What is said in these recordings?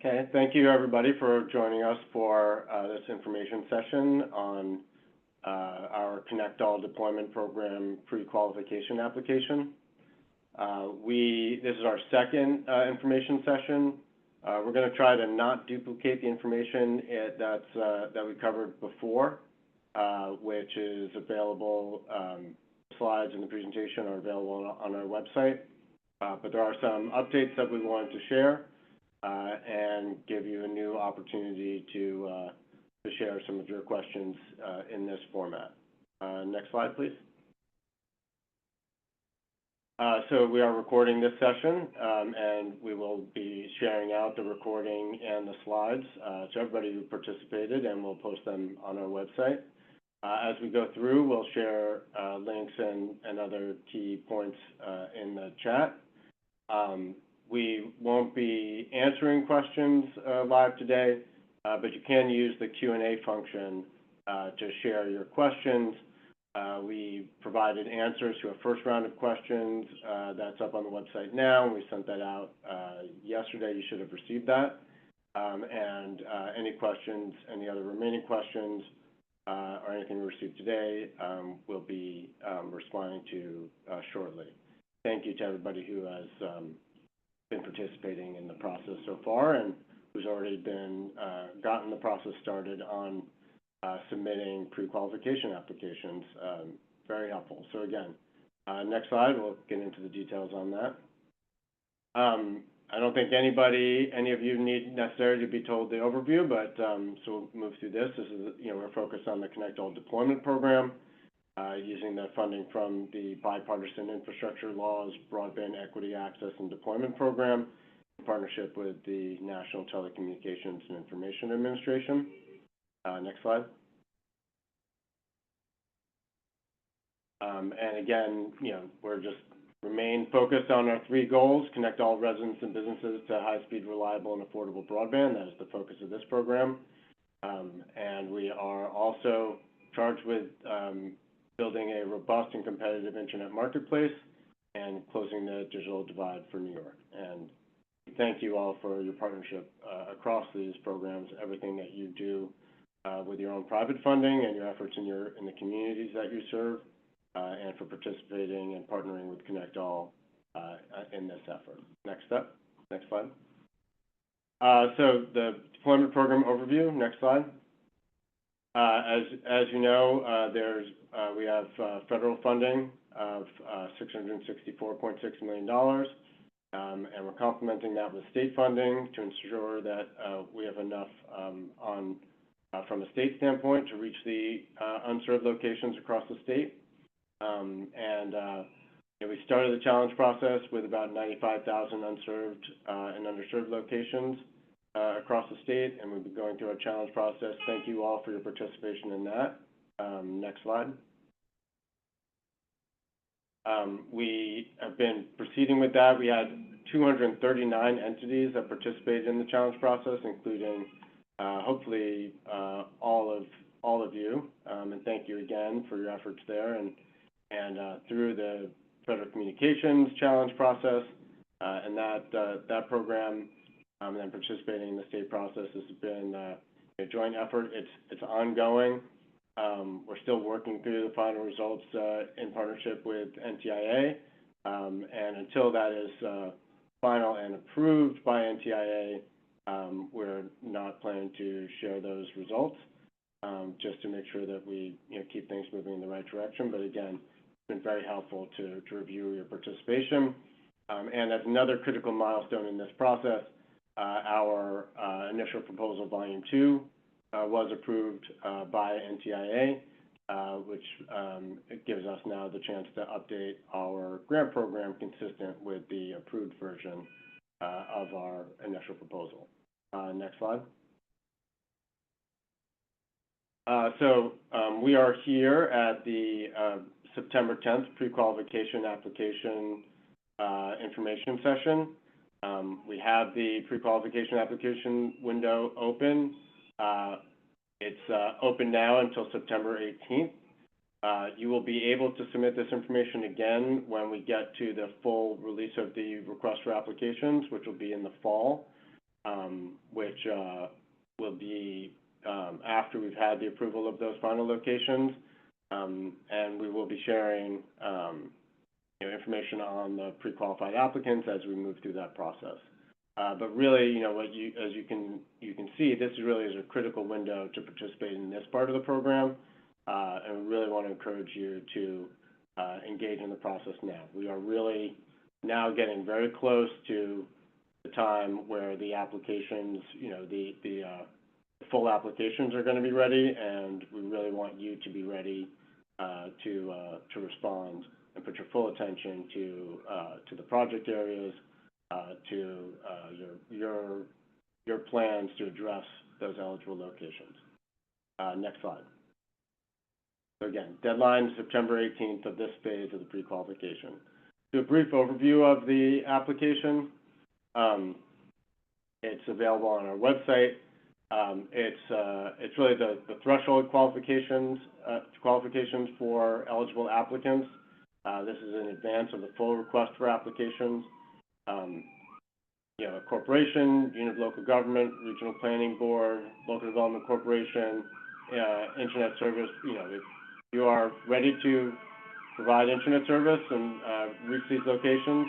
Okay, thank you everybody for joining us for this information session on our ConnectALL deployment program pre-qualification application. This is our second information session. We're going to try to not duplicate the information that we covered before, which is available. Slides in the presentation are available on our website, but there are some updates that we wanted to share and give you a new opportunity to share some of your questions in this format. Next slide, please. So we are recording this session, and we will be sharing out the recording and the slides to everybody who participated, and we'll post them on our website. As we go through, we'll share links and other key points in the chat. We won't be answering questions live today, but you can use the Q&A function to share your questions. We provided answers to a first round of questions that's up on the website now, and we sent that out yesterday. You should have received that. And any questions, any other remaining questions, or anything we received today, we'll be responding to shortly. Thank you to everybody who has been participating in the process so far and who's already been gotten the process started on submitting pre-qualification applications. Very helpful. So again, next slide, we'll get into the details on that. I don't think any of you need necessarily to be told the overview, but so we'll move through this. This is, we're focused on the ConnectALL deployment program, using the funding from the Bipartisan Infrastructure Laws Broadband Equity Access and Deployment Program in partnership with the National Telecommunications and Information Administration. Next slide. And again, we're just remain focused on our three goals: connect all residents and businesses to high-speed, reliable, and affordable broadband. That is the focus of this program. And we are also charged with building a robust and competitive internet marketplace and closing the digital divide for New York. And thank you all for your partnership across these programs, everything that you do with your own private funding and your efforts in the communities that you serve, and for participating and partnering with ConnectALL in this effort. Next step, next slide. So the deployment program overview, next slide. As you know, we have federal funding of $664.6 million, and we're complementing that with state funding to ensure that we have enough from a state standpoint to reach the unserved locations across the state. We started the challenge process with about 95,000 unserved and underserved locations across the state, and we've been going through our challenge process. Thank you all for your participation in that. Next slide. We have been proceeding with that. We had 239 entities that participated in the challenge process, including hopefully all of you, and thank you again for your efforts there. And through the Federal Communications Challenge process and that program, and then participating in the state process has been a joint effort. It's ongoing. We're still working through the final results in partnership with NTIA, and until that is final and approved by NTIA, we're not planning to share those results, just to make sure that we keep things moving in the right direction. But again, it's been very helpful to review your participation. And as another critical milestone in this process, our initial proposal, Volume 2, was approved by NTIA, which gives us now the chance to update our grant program consistent with the approved version of our initial proposal. Next slide. So we are here at the September 10th pre-qualification application information session. We have the pre-qualification application window open. It's open now until September 18th. You will be able to submit this information again when we get to the full release of the request for applications, which will be in the fall. which will be after we've had the approval of those final locations, and we will be sharing information on the pre-qualified applicants as we move through that process. But really, as you can see, this really is a critical window to participate in this part of the program, and we really want to encourage you to engage in the process now. We are really now getting very close to the time where the applications, the full applications are going to be ready, and we really want you to be ready to respond and put your full attention to the project areas, to your plans to address those eligible locations. Next slide. So again, deadline September 18th of this phase of the pre-qualification. Do a brief overview of the application. It's available on our website. It's really the threshold qualifications for eligible applicants. This is in advance of the full request for applications. A corporation, unit of local government, regional planning board, local development corporation, internet service. If you are ready to provide internet service and reach these locations,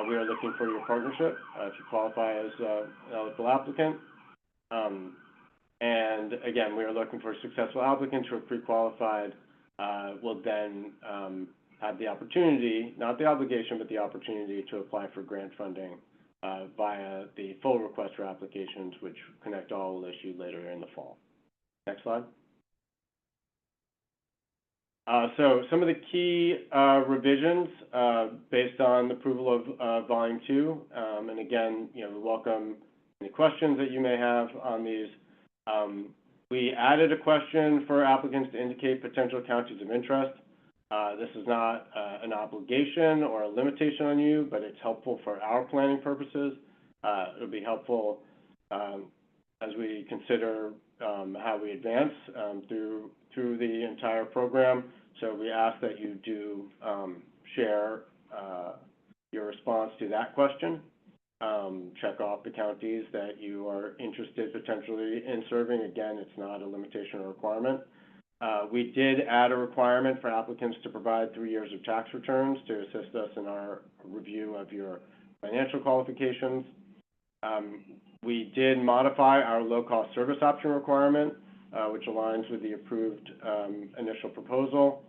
we are looking for your partnership if you qualify as an eligible applicant. And again, we are looking for successful applicants who are pre-qualified, will then have the opportunity, not the obligation, but the opportunity to apply for grant funding via the full request for applications, which ConnectALL will issue later in the fall. Next slide. So some of the key revisions based on the approval of Volume 2, and again, we welcome any questions that you may have on these. We added a question for applicants to indicate potential counties of interest. This is not an obligation or a limitation on you, but it's helpful for our planning purposes. It'll be helpful as we consider how we advance through the entire program. So we ask that you do share your response to that question. Check off the counties that you are interested potentially in serving. Again, it's not a limitation or requirement. We did add a requirement for applicants to provide 3 years of tax returns to assist us in our review of your financial qualifications. We did modify our low-cost service option requirement, which aligns with the approved initial proposal.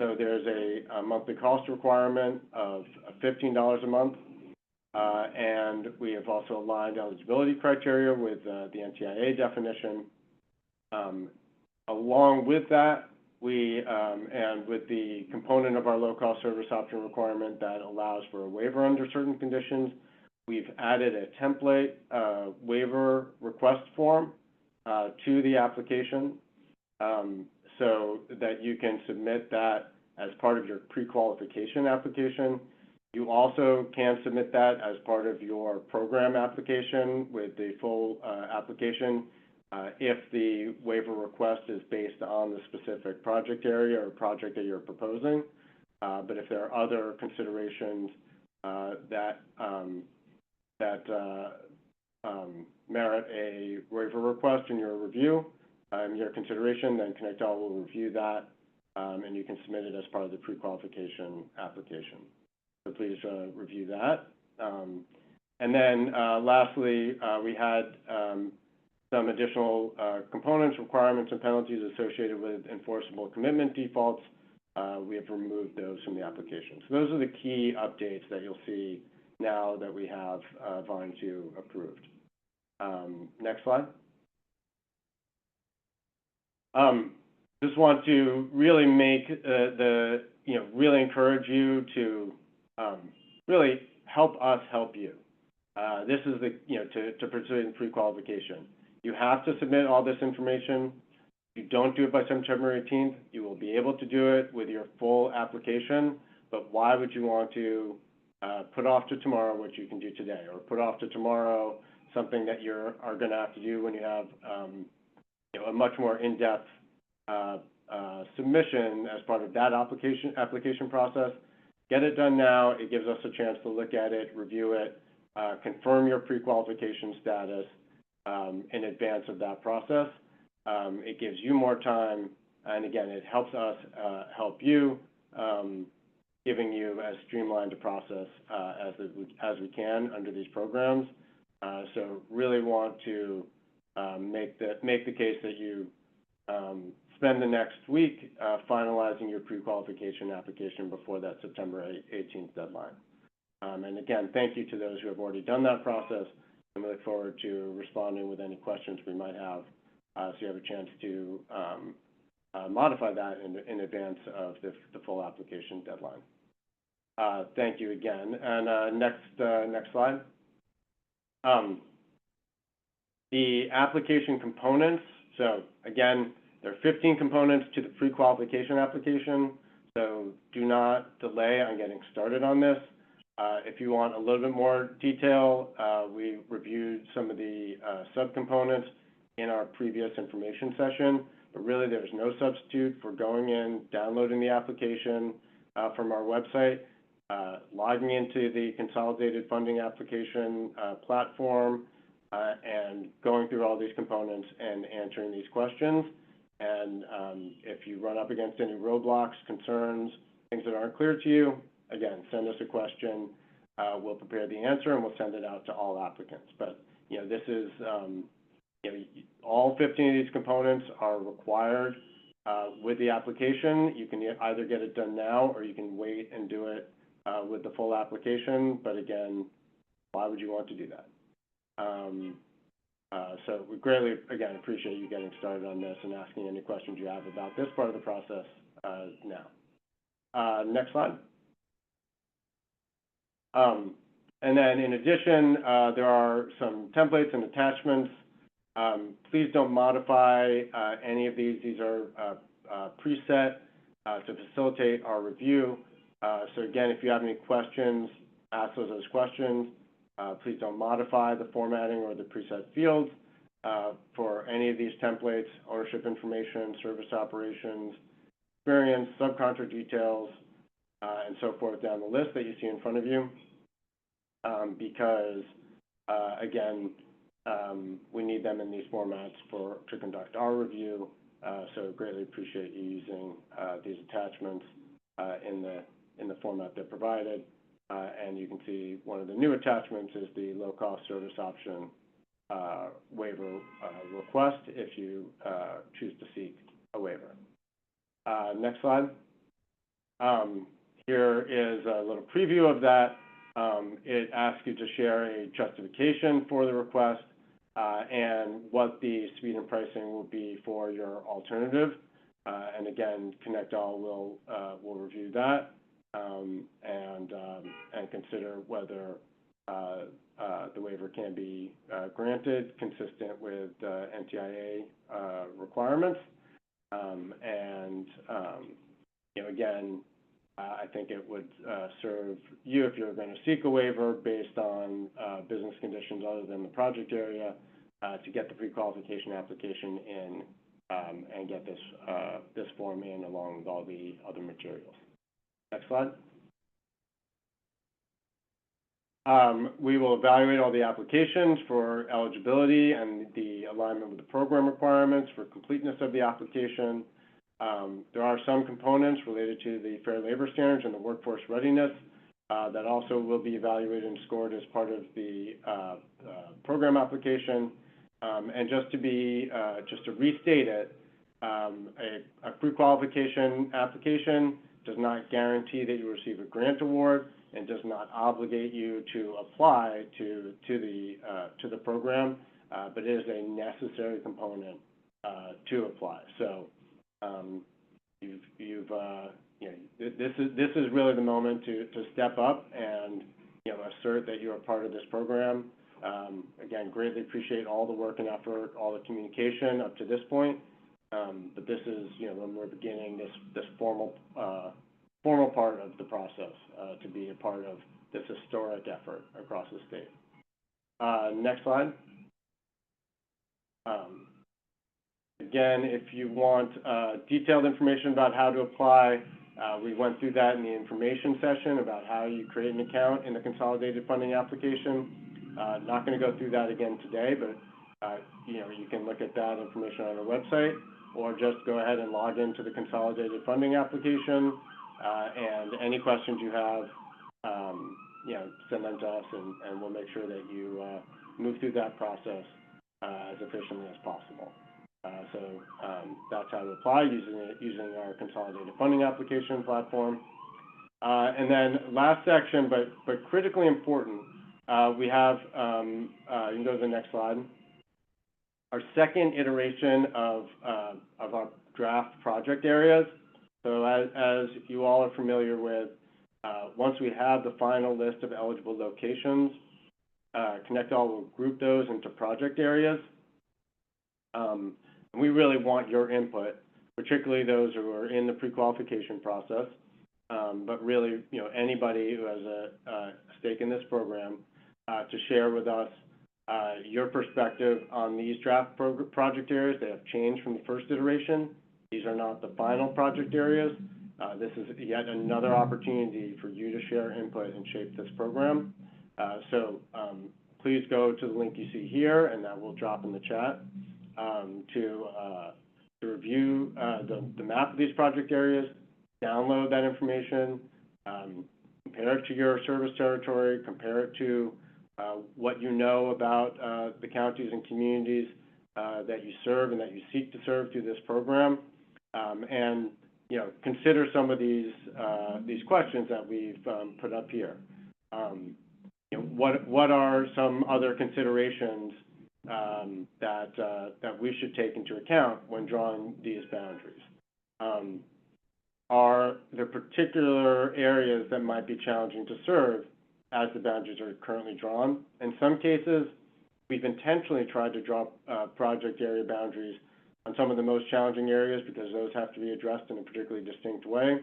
So there's a monthly cost requirement of $15 a month, and we have also aligned eligibility criteria with the NTIA definition. Along with that, and with the component of our low-cost service option requirement that allows for a waiver under certain conditions, we've added a template waiver request form to the application so that you can submit that as part of your pre-qualification application. You also can submit that as part of your program application with the full application if the waiver request is based on the specific project area or project that you're proposing. But if there are other considerations that merit a waiver request in your review, your consideration, then ConnectALL will review that, and you can submit it as part of the pre-qualification application. So please review that. And then lastly, we had some additional components, requirements, and penalties associated with enforceable commitment defaults. We have removed those from the application. So those are the key updates that you'll see now that we have Volume 2 approved. Next slide. Just want to really make really encourage you to really help us help you. This is to pursue in pre-qualification. You have to submit all this information. If you don't do it by September 18th, you will be able to do it with your full application, but why would you want to put off to tomorrow what you can do today, or put off to tomorrow something that you are going to have to do when you have a much more in-depth submission as part of that application process? Get it done now. It gives us a chance to look at it, review it, confirm your pre-qualification status in advance of that process. It gives you more time, and again, it helps us help you, giving you as streamlined a process as we can under these programs. So really want to make the case that you spend the next week finalizing your pre-qualification application before that September 18th deadline. And again, thank you to those who have already done that process, and we look forward to responding with any questions we might have, so you have a chance to modify that in advance of the full application deadline. Thank you again. And next slide. The application components. So again, there are 15 components to the pre-qualification application, so do not delay on getting started on this. If you want a little bit more detail, we reviewed some of the subcomponents in our previous information session, but really there's no substitute for going in, downloading the application from our website, logging into the consolidated funding application platform, and going through all these components and answering these questions. And if you run up against any roadblocks, concerns, things that aren't clear to you, again, send us a question. We'll prepare the answer and we'll send it out to all applicants. But this is all 15 of these components are required with the application. You can either get it done now or you can wait and do it with the full application. But again, why would you want to do that? So we greatly, again, appreciate you getting started on this and asking any questions you have about this part of the process now. Next slide. And then in addition, there are some templates and attachments. Please don't modify any of these. These are preset to facilitate our review. So again, if you have any questions, ask those as questions. Please don't modify the formatting or the preset fields for any of these templates, ownership information, service operations, experience, subcontractor details, and so forth down the list that you see in front of you, because, again, we need them in these formats to conduct our review, so greatly appreciate you using these attachments in the format they're provided. And you can see one of the new attachments is the low-cost service option waiver request if you choose to seek a waiver. Next slide. Here is a little preview of that. It asks you to share a justification for the request and what the speed and pricing will be for your alternative. And again, ConnectALL will review that. And consider whether the waiver can be granted consistent with NTIA requirements. Again, I think it would serve you if you're going to seek a waiver based on business conditions other than the project area to get the pre-qualification application in and get this form in along with all the other materials. Next slide. We will evaluate all the applications for eligibility and the alignment with the program requirements for completeness of the application. There are some components related to the Fair Labor Standards and the workforce readiness that also will be evaluated and scored as part of the program application. And just to restate it, a pre-qualification application does not guarantee that you receive a grant award and does not obligate you to apply to the program, but it is a necessary component to apply. So this is really the moment to step up and assert that you are part of this program. Again, greatly appreciate all the work and effort, all the communication up to this point. But this is, when we're beginning this formal part of the process to be a part of this historic effort across the state. Next slide. Again, if you want detailed information about how to apply, We went through that in the information session about how you create an account in the consolidated funding application. Not going to go through that again today, but you can look at that information on our website, or just go ahead and log into the consolidated funding application, and any questions you have, send them to us, and we'll make sure that you move through that process as efficiently as possible. That's how to apply using our consolidated funding application platform. And then last section, but critically important, we have, you can go to the next slide, our second iteration of our draft project areas. So as you all are familiar with, once we have the final list of eligible locations, ConnectALL will group those into project areas. And we really want your input, particularly those who are in the pre-qualification process, but really, anybody who has a stake in this program, to share with us your perspective on these draft project areas. They have changed from the first iteration. These are not the final project areas. This is yet another opportunity for you to share input and shape this program. Please go to the link you see here, and that will drop in the chat, to review the map of these project areas, download that information, compare it to your service territory, compare it to what you know about the counties and communities that you serve and that you seek to serve through this program, and consider some of these questions that we've put up here. What are some other considerations that we should take into account when drawing these boundaries? Are there particular areas that might be challenging to serve as the boundaries are currently drawn? In some cases, we've intentionally tried to draw project area boundaries on some of the most challenging areas because those have to be addressed in a particularly distinct way.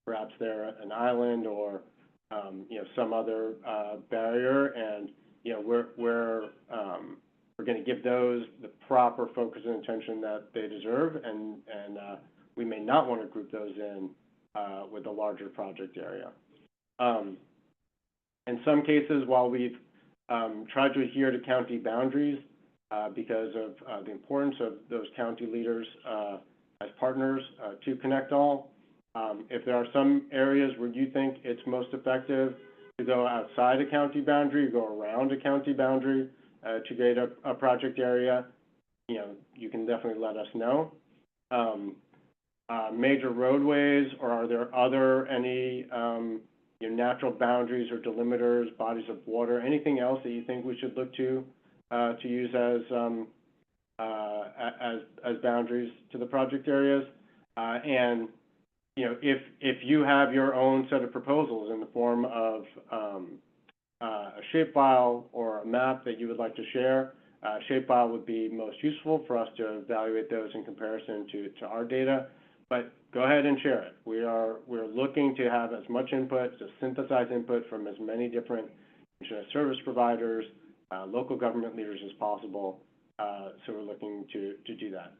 Perhaps they're an island or some other barrier, and we're going to give those the proper focus and attention that they deserve, and we may not want to group those in with a larger project area. In some cases, while we've tried to adhere to county boundaries because of the importance of those county leaders as partners to ConnectALL, if there are some areas where you think it's most effective to go outside a county boundary, go around a county boundary to create a project area, you can definitely let us know. Major roadways, or are there any natural boundaries or delimiters, bodies of water, anything else that you think we should look to use as boundaries to the project areas? And if you have your own set of proposals in the form of a shapefile or a map that you would like to share, shapefile would be most useful for us to evaluate those in comparison to our data. But go ahead and share it. We're looking to have as much input, to synthesize input from as many different internet service providers, local government leaders as possible. So we're looking to do that.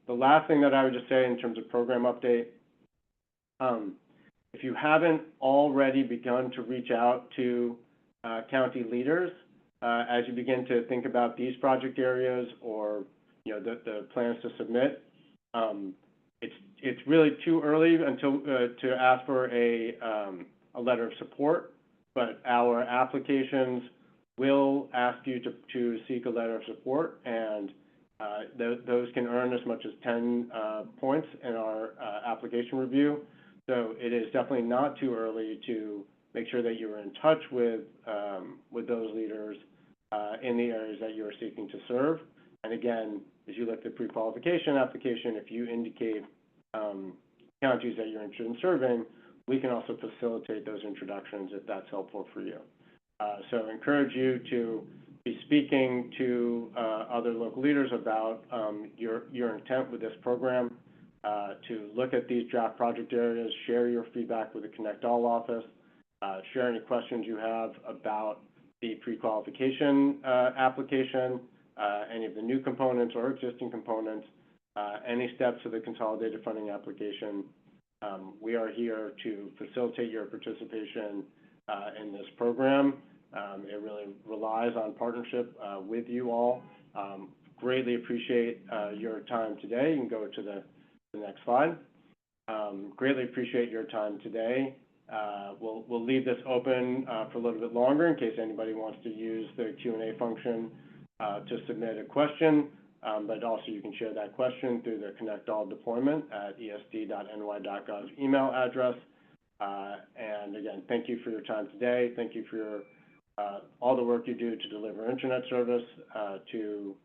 The last thing that I would just say in terms of program update, if you haven't already begun to reach out to county leaders as you begin to think about these project areas or the plans to submit, it's really too early until to ask for a letter of support, but our applications will ask you to seek a letter of support, and those can earn as much as 10 points in our application review. So it is definitely not too early to make sure that you're in touch with those leaders in the areas that you are seeking to serve. And again, as you look at the pre-qualification application, if you indicate counties that you're interested in serving, we can also facilitate those introductions if that's helpful for you. So I encourage you to be speaking to other local leaders about your intent with this program, to look at these draft project areas, share your feedback with the ConnectALL office, share any questions you have about the pre-qualification application, any of the new components or existing components, any steps to the consolidated funding application, We are here to facilitate your participation in this program. It really relies on partnership with you all. Greatly appreciate your time today. You can go to the next slide. Greatly appreciate your time today. We'll leave this open for a little bit longer in case anybody wants to use the Q&A function to submit a question, but also you can share that question through the ConnectALL deployment at esd.ny.gov email address. And again, thank you for your time today. Thank you for all the work you do to deliver internet service to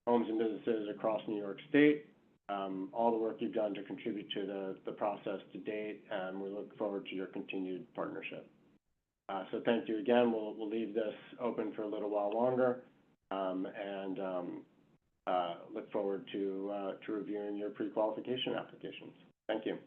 homes and businesses across New York State. All the work you've done to contribute to the process to date, and we look forward to your continued partnership. So thank you again. We'll leave this open for a little while longer, and look forward to reviewing your pre-qualification applications. Thank you.